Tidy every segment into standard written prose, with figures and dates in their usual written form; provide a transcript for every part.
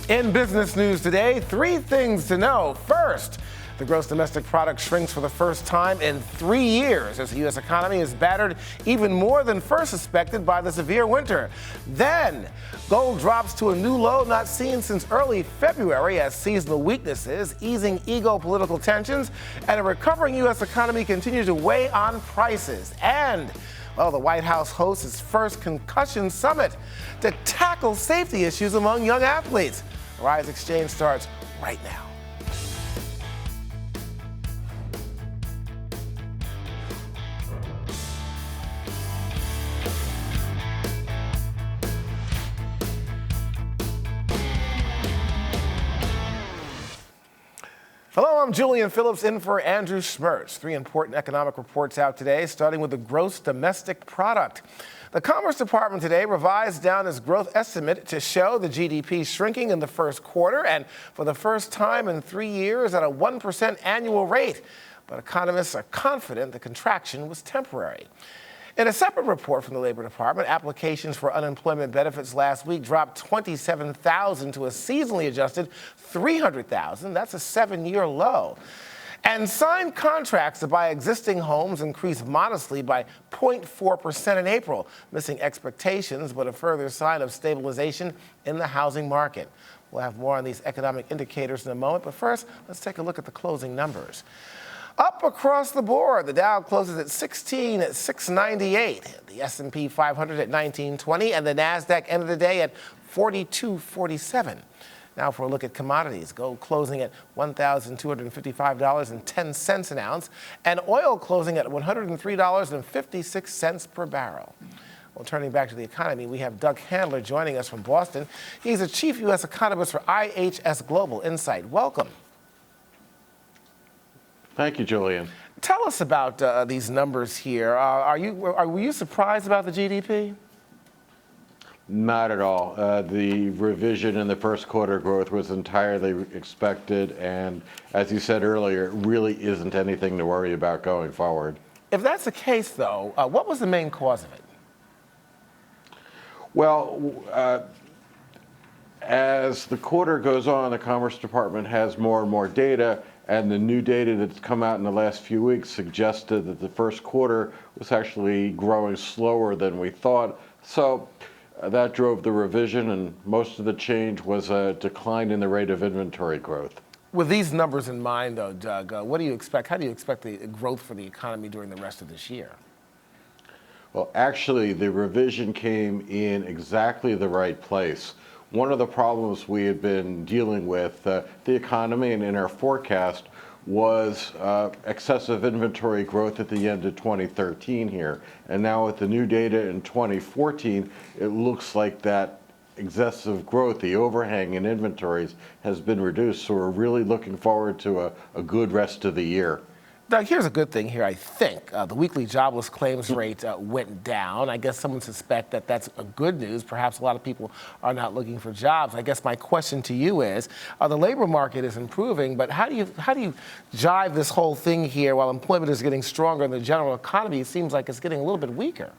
In business news today, three things to know. First, the gross domestic product shrinks for the first time in 3 years as the U.S. economy is battered even more than first suspected by the severe winter. Then, gold drops to a new low not seen since early February as seasonal weaknesses, easing political tensions, and a recovering U.S. economy continue to weigh on prices. And well, the White House hosts its first concussion summit to tackle safety issues among young athletes. Arisexchange starts right now. Hello, I'm Julian Phillips in for Andrew Schmertz. Three important economic reports out today, starting with the gross domestic product. The Commerce Department today revised down its growth estimate to show the GDP shrinking in the first quarter and for the first time in 3 years at a 1% annual rate. But economists are confident the contraction was temporary. In a separate report from the Labor Department, applications for unemployment benefits last week dropped 27,000 to a seasonally adjusted 300,000. That's a 7-year low. And signed contracts to buy existing homes increased modestly by 0.4% in April, missing expectations, but a further sign of stabilization in the housing market. We'll have more on these economic indicators in a moment, but first, let's take a look at the closing numbers. Up across the board, the Dow closes at 698, the S&P 500 at 1920, and the Nasdaq ended the day at 4247. Now for a look at commodities. Gold closing at $1,255.10 an ounce, and oil closing at $103.56 per barrel. Well, turning back to the economy, we have Doug Handler joining us from Boston. He's a chief U.S. economist for IHS Global Insight. Welcome. Thank you, Julian. Tell us about these numbers here. Were you surprised about the GDP? Not at all. The revision in the first quarter growth was entirely expected, and as you said earlier, it really isn't anything to worry about going forward. If that's the case, though, what was the main cause of it? Well, as the quarter goes on, the Commerce Department has more and more data, and the new data that's come out in the last few weeks suggested that the first quarter was actually growing slower than we thought. So that drove the revision, and most of the change was a decline in the rate of inventory growth. With these numbers in mind, though, Doug, what do you expect? How do you expect the growth for the economy during the rest of this year? Well, actually, the revision came in exactly the right place. One of the problems we had been dealing with, the economy and in our forecast, was excessive inventory growth at the end of 2013 here. And now with the new data in 2014, it looks like that excessive growth, the overhang in inventories, has been reduced. So we're really looking forward to a good rest of the year. Doug, here's a good thing here, I think. The weekly jobless claims rate went down. I guess some would suspect that that's a good news. Perhaps a lot of people are not looking for jobs. I guess my question to you is, the labor market is improving, but how do you jive this whole thing here while employment is getting stronger and the general economy seems like it's getting a little bit weaker?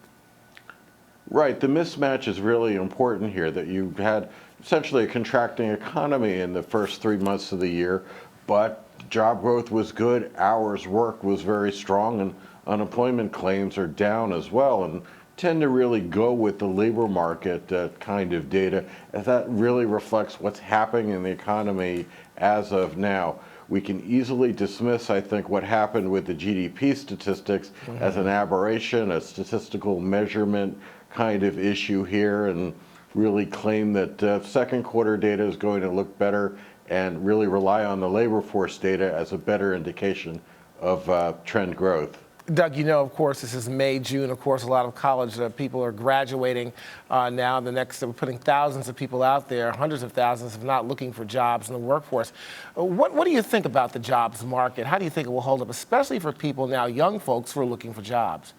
Right. The mismatch is really important here, that you had essentially a contracting economy in the first 3 months of the year, but job growth was good, hours worked was very strong, and unemployment claims are down as well, and tend to really go with the labor market kind of data, as that really reflects what's happening in the economy as of now. We can easily dismiss, I think, what happened with the GDP statistics as an aberration, a statistical measurement kind of issue here, and really claim that second quarter data is going to look better, and really rely on the labor force data as a better indication of trend growth. Doug, you know, of course, this is May, June. Of course, a lot of college people are graduating now. We're putting thousands of people out there, hundreds of thousands, if not looking for jobs in the workforce. What do you think about the jobs market? How do you think it will hold up, especially for people now, young folks who are looking for jobs?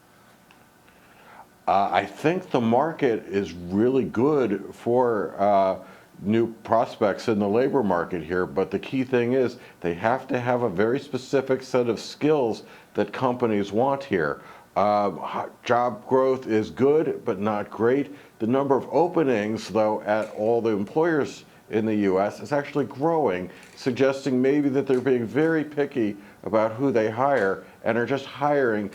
I think the market is really good for new prospects in the labor market here, but the key thing is they have to have a very specific set of skills that companies want here. Job growth is good, but not great. The number of openings, though, at all the employers in the U.S. is actually growing, suggesting maybe that they're being very picky about who they hire and are just hiring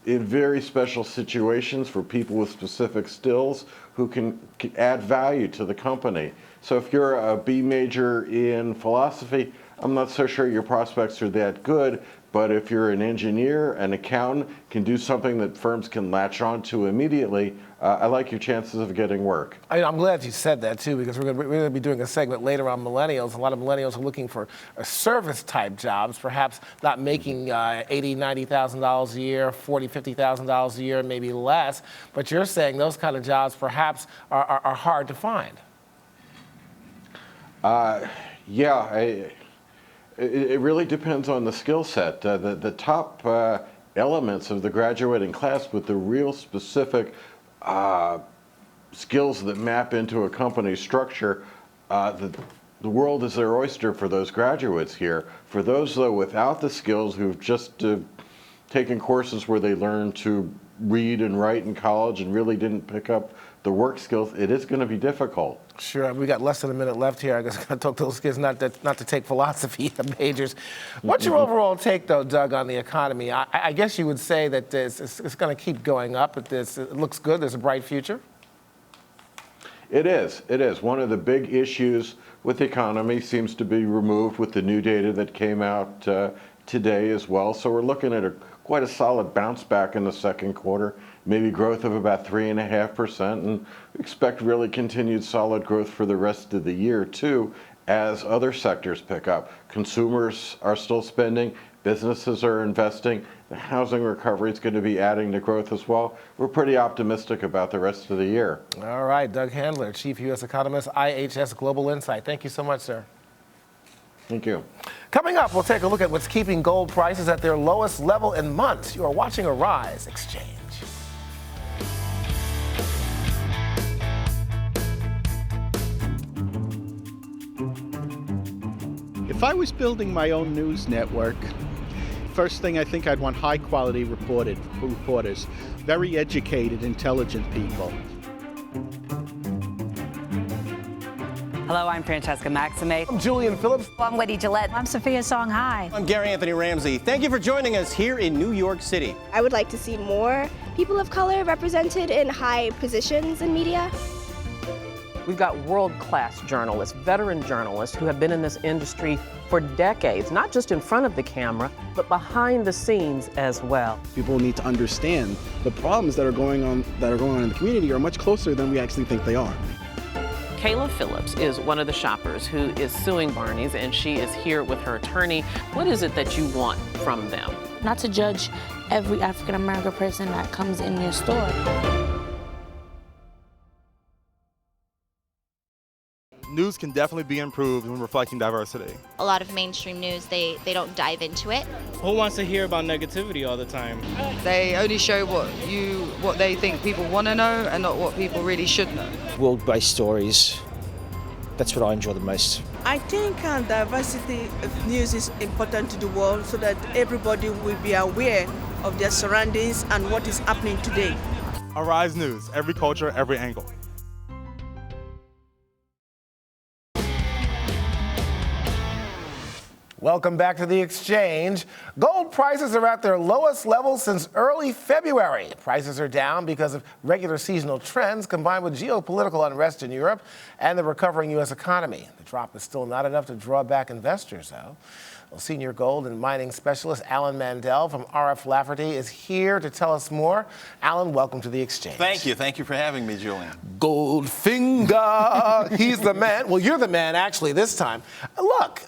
in very special situations for people with specific skills who can add value to the company. So if you're a B major in philosophy, I'm not so sure your prospects are that good, but if you're an engineer, an accountant, can do something that firms can latch on to immediately, I like your chances of getting work. I'm glad you said that, too, because we're going to be doing a segment later on millennials. A lot of millennials are looking for service-type jobs, perhaps not making $80,000, $90,000 a year, $40,000, $50,000 a year, maybe less. But you're saying those kind of jobs perhaps are hard to find. It really depends on the skill set. The top elements of the graduating class with the real specific skills that map into a company's structure, the world is their oyster for those graduates here. For those, though, without the skills, who've just taken courses where they learned to read and write in college and really didn't pick up the work skills, it is going to be difficult. Sure, we got less than a minute left here. I guess I'm going to talk to those kids not to take philosophy majors. What's your overall take, though, Doug, on the economy? I guess you would say that it's going to keep going up. It looks good. There's a bright future. It is. It is. One of the big issues with the economy seems to be removed with the new data that came out today as well. So we're looking at quite a solid bounce back in the second quarter, maybe growth of about 3.5%, and expect really continued solid growth for the rest of the year, too, as other sectors pick up. Consumers are still spending, businesses are investing, the housing recovery is going to be adding to growth as well. We're pretty optimistic about the rest of the year. All right, Doug Handler, Chief U.S. Economist, IHS Global Insight. Thank you so much, sir. Thank you. Coming up, we'll take a look at what's keeping gold prices at their lowest level in months. You are watching Arisexchange. If I was building my own news network, first thing I think I'd want high-quality reporters, very educated, intelligent people. Hello, I'm Francesca Maxime. I'm Julian Phillips. I'm Wendy Gillette. I'm Sophia Songhai. I'm Gary Anthony Ramsey. Thank you for joining us here in New York City. I would like to see more people of color represented in high positions in media. We've got world-class journalists, veteran journalists who have been in this industry for decades, not just in front of the camera, but behind the scenes as well. People need to understand the problems that are going on in the community are much closer than we actually think they are. Phillips is one of the shoppers who is suing Barney's, and she is here with her attorney. What is it that you want from them? Not to judge every African-American person that comes in your store. News can definitely be improved when reflecting diversity. A lot of mainstream news, they don't dive into it. Who wants to hear about negativity all the time? They only show what they think people want to know and not what people really should know. World-based stories, that's what I enjoy the most. I think diversity of news is important to the world so that everybody will be aware of their surroundings and what is happening today. Arise News, every culture, every angle. Welcome back to the Exchange. Gold prices are at their lowest level since early February. Prices are down because of regular seasonal trends combined with geopolitical unrest in Europe and the recovering U.S. economy. The drop is still not enough to draw back investors, though. Well, senior gold and mining specialist Alan Mandel from RF Lafferty is here to tell us more. Alan, welcome to the Exchange. Thank you. Thank you for having me, Julian. Goldfinger, he's the man. Well, you're the man, actually, this time. Look,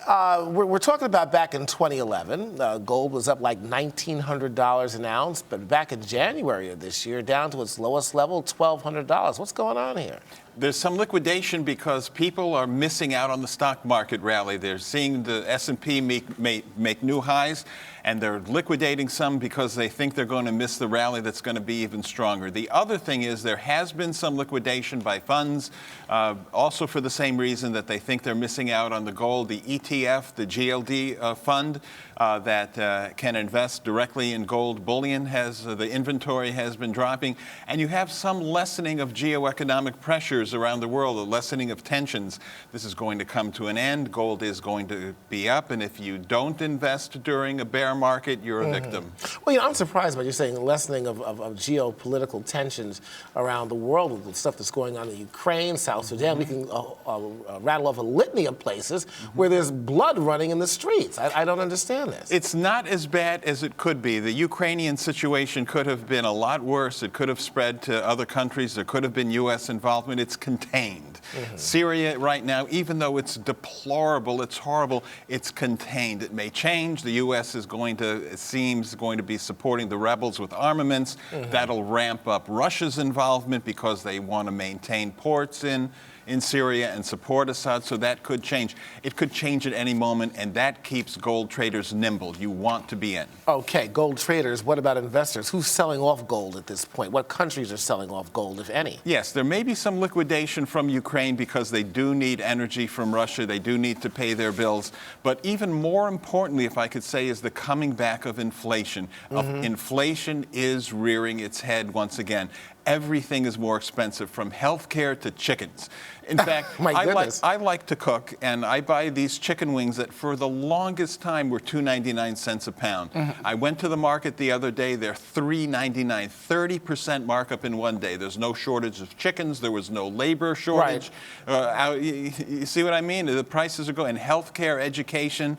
we're talking about back in 2011. Gold was up like $1,900 an ounce, but back in January of this year, down to its lowest level, $1,200. What's going on here? There's some liquidation because people are missing out on the stock market rally. They're seeing the S&P make new highs, and they're liquidating some because they think they're going to miss the rally that's going to be even stronger. The other thing is there has been some liquidation by funds, also for the same reason that they think they're missing out on the gold. The ETF, the GLD fund that can invest directly in gold bullion, the inventory has been dropping, and you have some lessening of geoeconomic pressures around the world, a lessening of tensions. This is going to come to an end. Gold is going to be up, and if you don't invest during a bear market, you're a victim. Well, I'm surprised by you saying lessening of geopolitical tensions around the world with the stuff that's going on in Ukraine, South Sudan. We can rattle off a litany of places where there's blood running in the streets. I don't understand this. It's not as bad as it could be. The Ukrainian situation could have been a lot worse. It could have spread to other countries. There could have been U.S. involvement. It's contained. Syria right now, even though it's deplorable, it's horrible, it's contained. It may change. The U.S. is it seems going to be supporting the rebels with armaments. That'll ramp up Russia's involvement because they want to maintain ports in Syria and support Assad, so that could change. It could change at any moment, and that keeps gold traders nimble. You want to be in. Okay, gold traders. What about investors? Who's selling off gold at this point? What countries are selling off gold, if any? Yes, there may be some liquidation from Ukraine because they do need energy from Russia. They do need to pay their bills. But even more importantly, if I could say, is the coming back of inflation. Inflation is rearing its head once again. Everything is more expensive, from healthcare to chickens. In fact, I like to cook, and I buy these chicken wings that for the longest time were $2.99 a pound. I went to the market the other day, they're $3.99, 30% markup in one day. There's no shortage of chickens, there was no labor shortage. You see what I mean? The prices are going. Healthcare, education,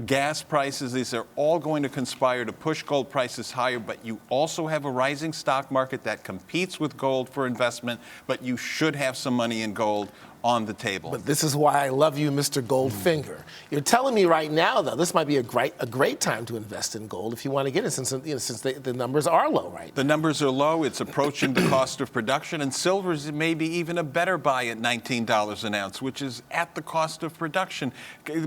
gas prices, these are all going to conspire to push gold prices higher, but you also have a rising stock market that competes with gold for investment, but you should have some money in gold on the table. But this is why I love you, Mr. Goldfinger. You're telling me right now, though, this might be a great time to invest in gold if you want to get it, since the numbers are low, right? The numbers are low. It's approaching the cost of production, and silver is maybe even a better buy at $19 an ounce, which is at the cost of production.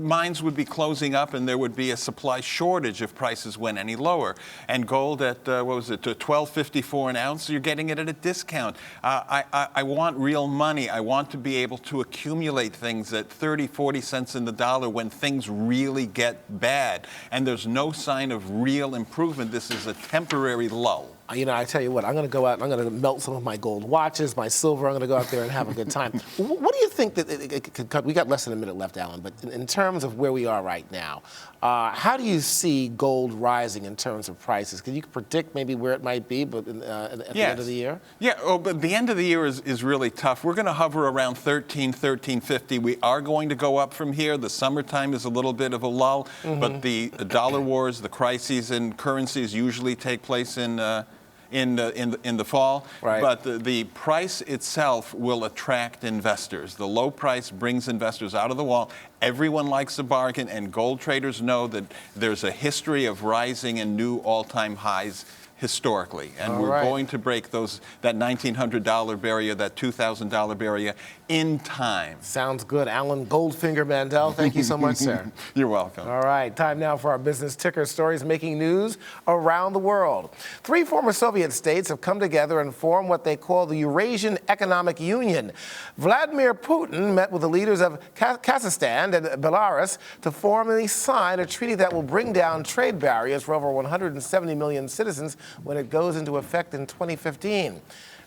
Mines would be closing up, and there would be a supply shortage if prices went any lower. And gold at $12.54 an ounce, you're getting it at a discount. I want real money. I want to be able to accumulate things at 30, 40 cents in the dollar when things really get bad. And there's no sign of real improvement. This is a temporary lull. I tell you what, I'm going to go out and I'm going to melt some of my gold watches, my silver. I'm going to go out there and have a good time. What do you think that we got less than a minute left, Alan, but in terms of where we are right now, how do you see gold rising in terms of prices? Can you predict maybe where it might be at the end of the year? Yeah, but the end of the year is really tough. We're going to hover around $13.50. We are going to go up from here. The summertime is a little bit of a lull, but the dollar wars, the crises in currencies usually take place in the fall, but the price itself will attract investors. The low price brings investors out of the wall. Everyone likes a bargain, and gold traders know that there's a history of rising and new all-time highs historically, and we're going to break that $1,900 barrier, that $2,000 barrier in time. Sounds good. Alan Goldfinger Mandel, thank you so much, sir. You're welcome. All right, time now for our business ticker stories making news around the world. 3 former Soviet states have come together and formed what they call the Eurasian Economic Union. Vladimir Putin met with the leaders of Kazakhstan and Belarus to formally sign a treaty that will bring down trade barriers for over 170 million citizens when it goes into effect in 2015.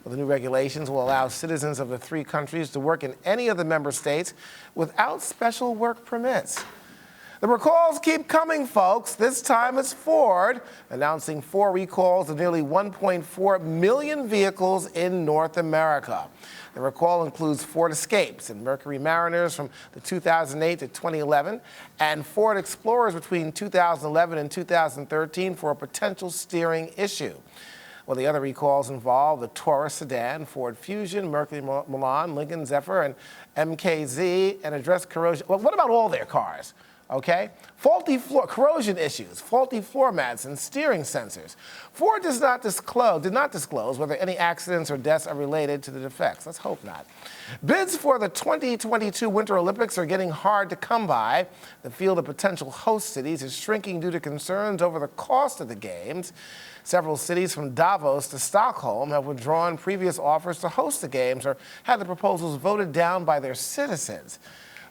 The new regulations will allow citizens of the 3 countries to work in any of the member states without special work permits. The recalls keep coming, folks. This time it's Ford, announcing 4 recalls of nearly 1.4 million vehicles in North America. The recall includes Ford Escapes and Mercury Mariners from the 2008 to 2011, and Ford Explorers between 2011 and 2013 for a potential steering issue. Well, the other recalls involve the Taurus sedan, Ford Fusion, Mercury Milan, Lincoln Zephyr, and MKZ, and address corrosion. Well, what about all their cars? Okay? Corrosion issues, faulty floor mats, and steering sensors. Ford did not disclose whether any accidents or deaths are related to the defects. Let's hope not. Bids for the 2022 Winter Olympics are getting hard to come by. The field of potential host cities is shrinking due to concerns over the cost of the games. Several cities from Davos to Stockholm have withdrawn previous offers to host the games or had the proposals voted down by their citizens.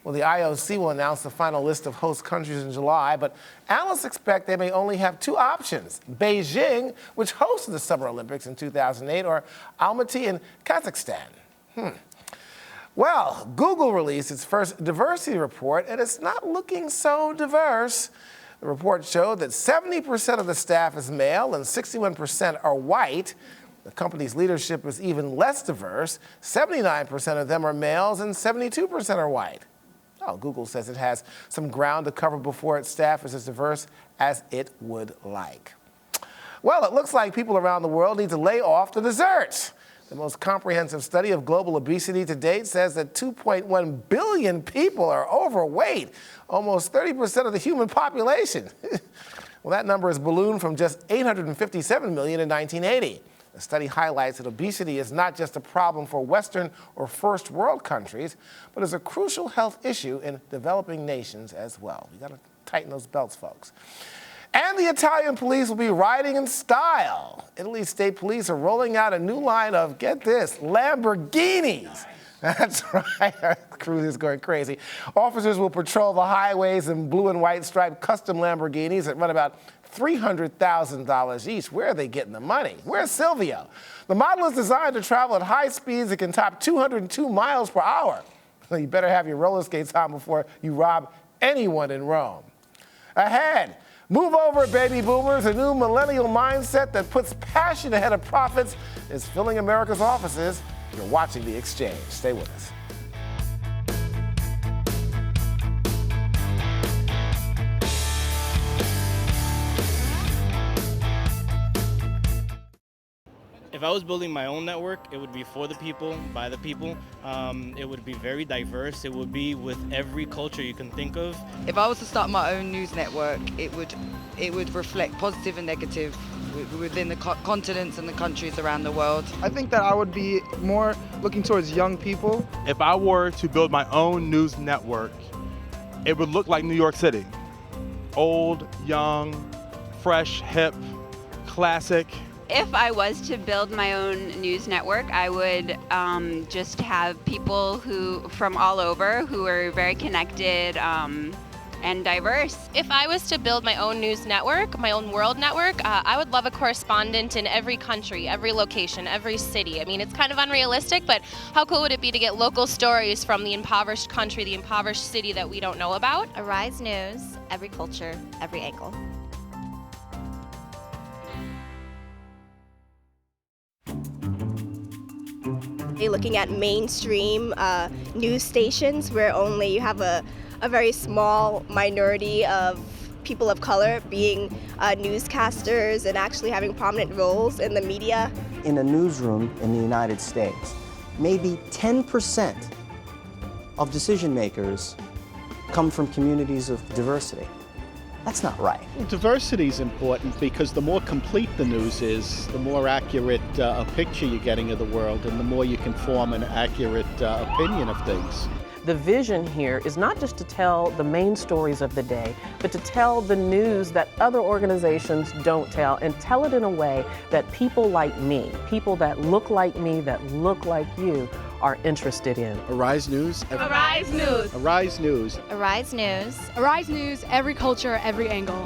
Well, the IOC will announce the final list of host countries in July, but analysts expect they may only have two options: Beijing, which hosted the Summer Olympics in 2008, or Almaty in Kazakhstan. Well, Google released its first diversity report, and it's not looking so diverse. The report showed that 70% of the staff is male and 61% are white. The company's leadership is even less diverse. 79% of them are males and 72% are white. Oh, Google says it has some ground to cover before its staff is as diverse as it would like. Well, it looks like people around the world need to lay off the desserts. The most comprehensive study of global obesity to date says that 2.1 billion people are overweight, almost 30% of the human population. Well, that number has ballooned from just 857 million in 1980. The study highlights that obesity is not just a problem for Western or first world countries, but is a crucial health issue in developing nations as well. We got to tighten those belts, folks. And the Italian police will be riding in style. Italy's state police are rolling out a new line of, get this, Lamborghinis. That's right, our crew is going crazy. Officers will patrol the highways in blue and white striped custom Lamborghinis that run about $300,000 each. Where are they getting the money? Where's Silvio? The model is designed to travel at high speeds that can top 202 miles per hour. You better have your roller skates on before you rob anyone in Rome. Ahead, move over, baby boomers. A new millennial mindset that puts passion ahead of profits is filling America's offices. You're watching The Exchange. Stay with us. If I was building my own network, it would be for the people, by the people. It would be very diverse. It would be with every culture you can think of. If I was to start my own news network, it would reflect positive and negative within the continents and the countries around the world. I think that I would be more looking towards young people. If I were to build my own news network, it would look like New York City. Old, young, fresh, hip, classic. If I was to build my own news network, I would just have people from all over who are very connected and diverse. If I was to build my own news network, my own world network, I would love a correspondent in every country, every location, every city. I mean, it's kind of unrealistic, but how cool would it be to get local stories from the impoverished country, the impoverished city that we don't know about? Arise News, every culture, every angle. Looking at mainstream news stations where only you have a very small minority of people of color being newscasters and actually having prominent roles in the media. In a newsroom in the United States, maybe 10% of decision makers come from communities of diversity. That's not right. Well, diversity is important because the more complete the news is, the more accurate a picture you're getting of the world, and the more you can form an accurate opinion of things. The vision here is not just to tell the main stories of the day, but to tell the news that other organizations don't tell, and tell it in a way that people like me, people that look like me, that look like you, are interested in. Arise News. Arise News. Arise News. Arise News. Arise News, every culture, every angle.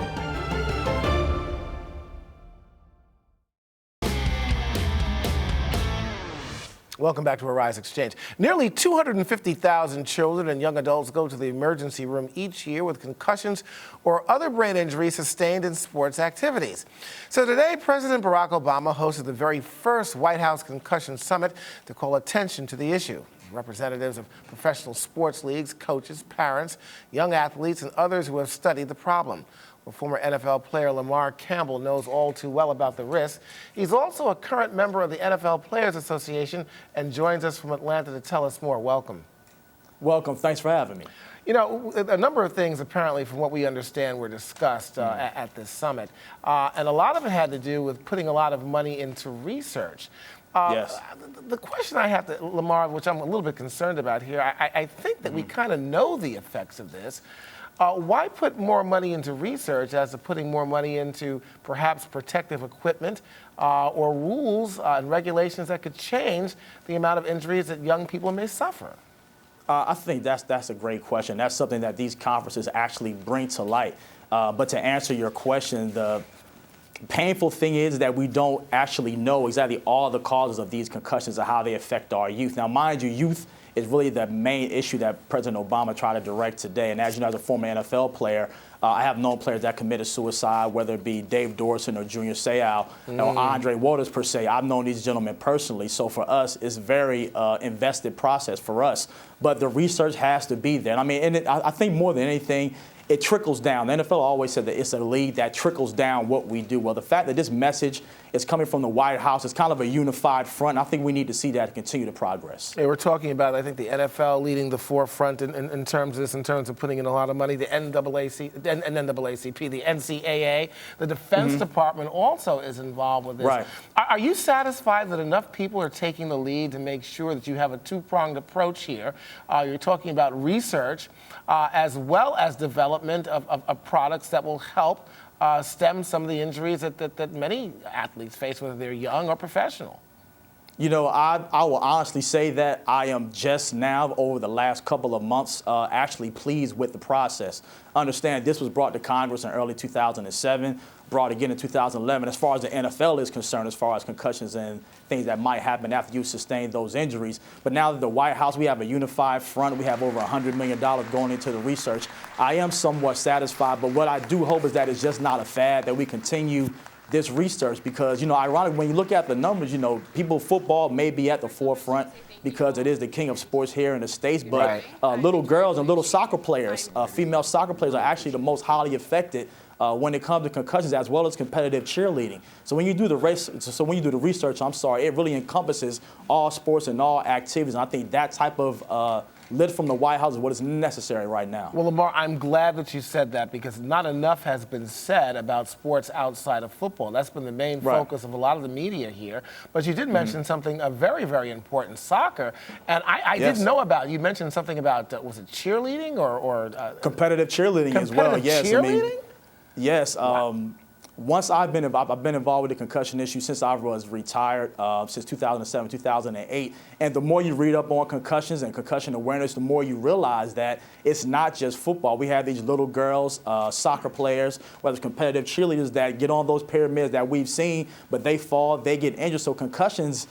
Welcome back to Arisexchange. Nearly 250,000 children and young adults go to the emergency room each year with concussions or other brain injuries sustained in sports activities. So today, President Barack Obama hosted the very first White House Concussion Summit to call attention to the issue. Representatives of professional sports leagues, coaches, parents, young athletes, and others who have studied the problem. Well, former NFL player Lamar Campbell knows all too well about the risk. He's also a current member of the NFL Players Association and joins us from Atlanta to tell us more. Welcome. Welcome. Thanks for having me. You know, a number of things apparently, from what we understand, were discussed at this summit. And a lot of it had to do with putting a lot of money into research. Yes. The question I have to, Lamar, which I'm a little bit concerned about here, I think that we kind of know the effects of this. Why put more money into research as to putting more money into perhaps protective equipment or rules and regulations that could change the amount of injuries that young people may suffer? I think that's a great question. That's something that these conferences actually bring to light. But to answer your question, the painful thing is that we don't actually know exactly all the causes of these concussions and how they affect our youth. Now, mind you, youth is really the main issue that President Obama tried to direct today. And as you know, as a former NFL player, I have known players that committed suicide, whether it be Dave Dorson or Junior Seau or Andre Waters per se. I've known these gentlemen personally. So for us, it's a very invested process for us. But the research has to be there. I mean, and I think more than anything, it trickles down. The NFL always said that it's a league that trickles down what we do. Well, the fact that this message is coming from the White House is kind of a unified front. I think we need to see that continue to progress. Yeah, we're talking about, I think, the NFL leading the forefront in terms of this, in terms of putting in a lot of money, the NAACP, the NCAA, the Defense Department also is involved with this. Right. Are you satisfied that enough people are taking the lead to make sure that you have a two-pronged approach here? You're talking about research as well as development of products that will help stem some of the injuries that many athletes face, whether they're young or professional. You know, I will honestly say that I am just now, over the last couple of months, actually pleased with the process. Understand this was brought to Congress in early 2007, brought again in 2011. As far as the NFL is concerned, as far as concussions and things that might happen after you sustain those injuries. But now that the White House, we have a unified front, we have over $100 million going into the research. I am somewhat satisfied, but what I do hope is that it's just not a fad, that we continue this research, because, you know, ironically, when you look at the numbers, you know, football may be at the forefront because it is the king of sports here in the States, but little girls and little soccer players, female soccer players, are actually the most highly affected when it comes to concussions, as well as competitive cheerleading. So when you do the research, I'm sorry, it really encompasses all sports and all activities. And I think that type of lift from the White House is what is necessary right now. Well, Lamar, I'm glad that you said that, because not enough has been said about sports outside of football. That's been the main focus of a lot of the media here. But you did mention something very, very important, soccer. And I didn't know about it. You mentioned something about, was it cheerleading or competitive cheerleading as well, yes. Cheerleading? I mean, yes. Once I've been involved with the concussion issue since I was retired, since 2007, 2008. And the more you read up on concussions and concussion awareness, the more you realize that it's not just football. We have these little girls, soccer players, whether it's competitive cheerleaders, that get on those pyramids that we've seen, but they fall, they get injured. So concussions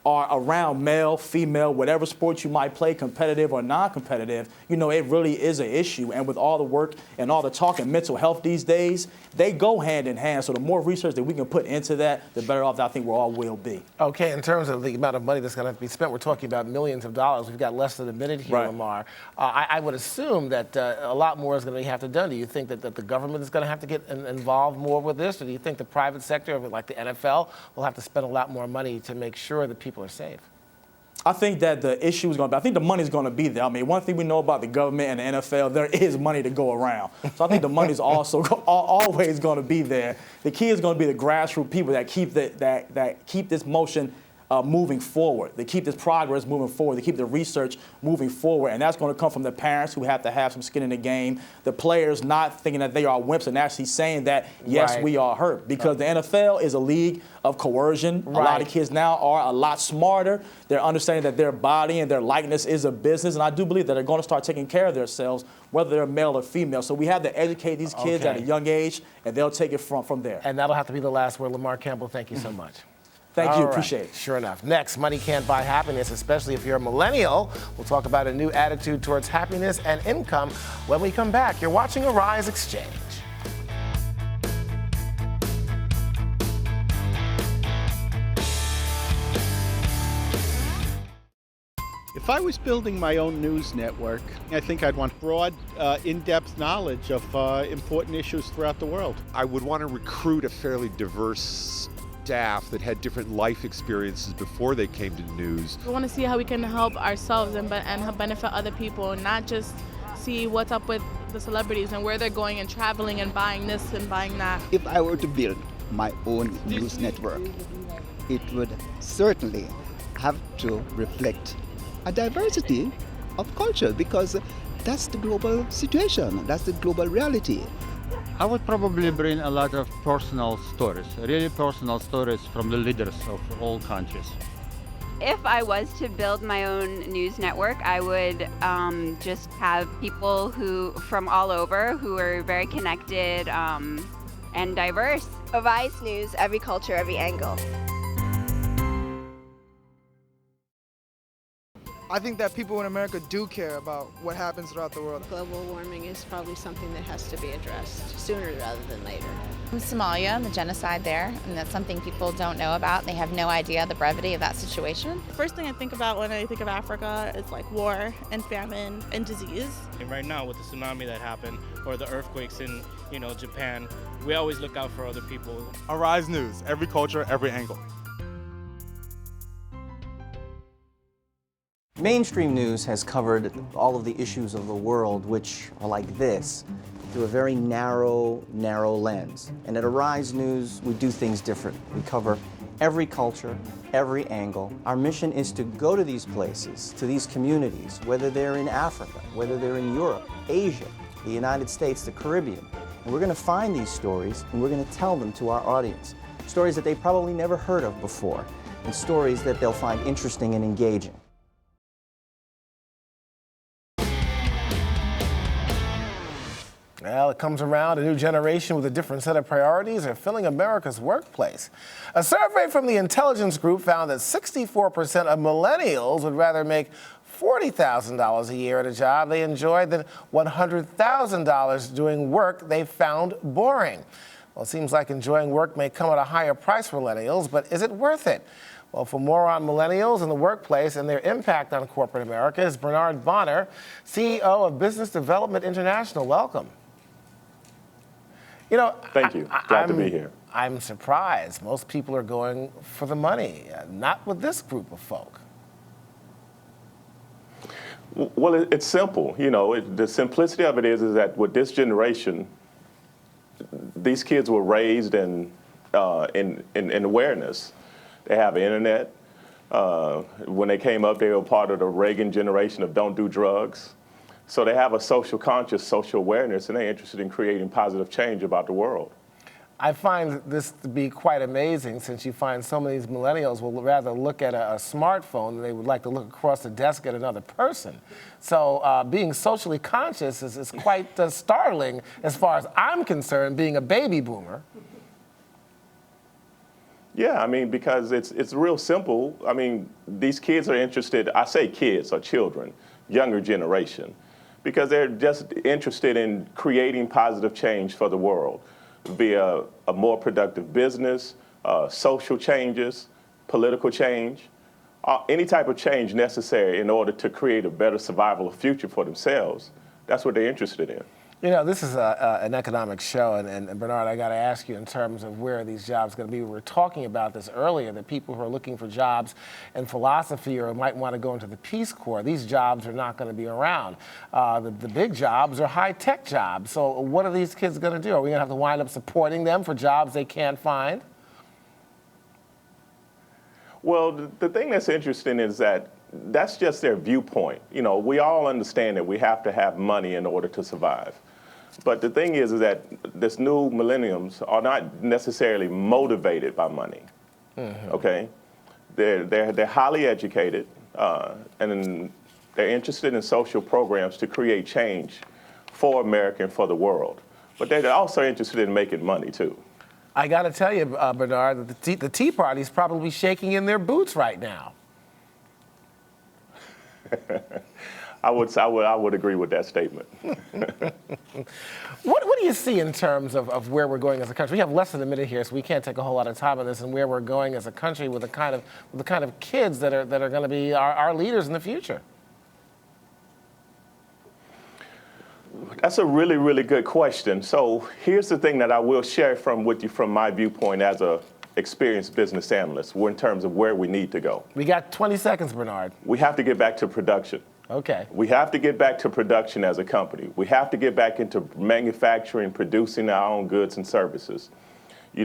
are around male, female, whatever sport you might play, competitive or non-competitive. You know, it really is an issue. And with all the work and all the talk and mental health these days, they go hand in hand. So the more research that we can put into that, the better off I think we all will be. Okay, in terms of the amount of money that's going to have to be spent, we're talking about millions of dollars. We've got less than a minute here, Lamar. I would assume that a lot more is going to have to be done. Do you think that the government is going to have to get involved more with this? Or do you think the private sector, like the NFL, will have to spend a lot more money to make sure that people are safe? I think that the issue is going to be, I think the money is going to be there. I mean, one thing we know about the government and the NFL, there is money to go around. So I think the money is also always going to be there. The key is going to be the grassroots people that keep this motion moving forward. They keep this progress moving forward. They keep the research moving forward. And that's going to come from the parents who have to have some skin in the game. The players not thinking that they are wimps and actually saying that, yes, we are hurt. Because the NFL is a league of coercion. A lot of kids now are a lot smarter. They're understanding that their body and their likeness is a business. And I do believe that they're going to start taking care of themselves, whether they're male or female. So we have to educate these kids at a young age, and they'll take it from there. And that'll have to be the last word. Lamar Campbell, thank you so much. Thank you. Appreciate it. Sure enough. Next, money can't buy happiness, especially if you're a millennial. We'll talk about a new attitude towards happiness and income when we come back. You're watching Arisexchange. If I was building my own news network, I think I'd want broad, in-depth knowledge of important issues throughout the world. I would want to recruit a fairly diverse staff that had different life experiences before they came to news. We want to see how we can help ourselves and help benefit other people, and not just see what's up with the celebrities and where they're going and traveling and buying this and buying that. If I were to build my own news network, it would certainly have to reflect a diversity of culture, because that's the global situation, that's the global reality. I would probably bring a lot of personal stories, really personal stories from the leaders of all countries. If I was to build my own news network, I would just have people from all over who are very connected and diverse. Arise News, every culture, every angle. I think that people in America do care about what happens throughout the world. Global warming is probably something that has to be addressed sooner rather than later. From Somalia and the genocide there, and that's something people don't know about. They have no idea the brevity of that situation. The first thing I think about when I think of Africa is like war and famine and disease. And right now with the tsunami that happened or the earthquakes in Japan, we always look out for other people. Arise News, every culture, every angle. Mainstream news has covered all of the issues of the world, which are like this, through a very narrow lens. And at Arise News, we do things different. We cover every culture, every angle. Our mission is to go to these places, to these communities, whether they're in Africa, whether they're in Europe, Asia, the United States, the Caribbean. And we're going to find these stories, and we're going to tell them to our audience. Stories that they probably never heard of before, and stories that they'll find interesting and engaging. Well, it comes around. A new generation with a different set of priorities are filling America's workplace. A survey from the intelligence group found that 64% of millennials would rather make $40,000 a year at a job they enjoyed than $100,000 doing work they found boring. Well, it seems like enjoying work may come at a higher price for millennials, but is it worth it? Well, for more on millennials in the workplace and their impact on corporate America is Bernard Bonner, CEO of Business Development International. Welcome. Thank you. Glad to be here. I'm surprised. Most people are going for the money, not with this group of folk. Well, it's simple. The simplicity of it is that with this generation, these kids were raised in awareness. They have internet. When they came up, they were part of the Reagan generation of don't do drugs. So they have a social conscious, social awareness, and they're interested in creating positive change about the world. I find this to be quite amazing, since you find so many of these millennials will rather look at a smartphone than they would like to look across the desk at another person. So being socially conscious is quite startling as far as I'm concerned, being a baby boomer. Yeah, because it's real simple. These kids are interested, I say kids or children, younger generation, because they're just interested in creating positive change for the world via a more productive business, social changes, political change, any type of change necessary in order to create a better survival future for themselves. That's what they're interested in. This is an economic show, and Bernard, I got to ask you in terms of where are these jobs going to be. We were talking about this earlier, that people who are looking for jobs in philosophy or might want to go into the Peace Corps, these jobs are not going to be around. The big jobs are high-tech jobs. So what are these kids going to do? Are we going to have to wind up supporting them for jobs they can't find? Well, the thing that's interesting is that that's just their viewpoint. We all understand that we have to have money in order to survive. But the thing is that this new millenniums are not necessarily motivated by money. Mm-hmm. Okay, they're highly educated, and they're interested in social programs to create change for America and for the world. But they're also interested in making money too. I got to tell you, Bernard, that the Tea Party is probably shaking in their boots right now. I would agree with that statement. What do you see in terms of where we're going as a country? We have less than a minute here, so we can't take a whole lot of time on this, and where we're going as a country with the kind of kids that are going to be our leaders in the future. That's a really, really good question. So here's the thing that I will share with you from my viewpoint as a experienced business analysts in terms of where we need to go. We got 20 seconds, Bernard. We have to get back to production. Okay. We have to get back to production as a company. We have to get back into manufacturing, producing our own goods and services.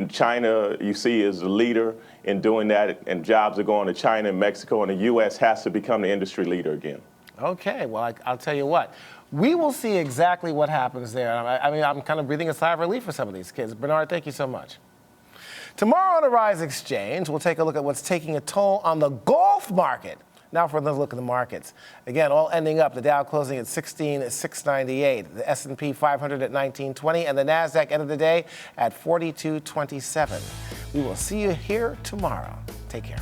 China, you see, is the leader in doing that, and jobs are going to China and Mexico, and the U.S. has to become the industry leader again. Okay, well, I'll tell you what. We will see exactly what happens there. I mean, I'm kind of breathing a sigh of relief for some of these kids. Bernard, thank you so much. Tomorrow on Arisexchange, we'll take a look at what's taking a toll on the golf market. Now for another look at the markets. Again, all ending up, the Dow closing at 16,698, the S&P 500 at 1920, and the NASDAQ end of the day at 4227. We will see you here tomorrow. Take care.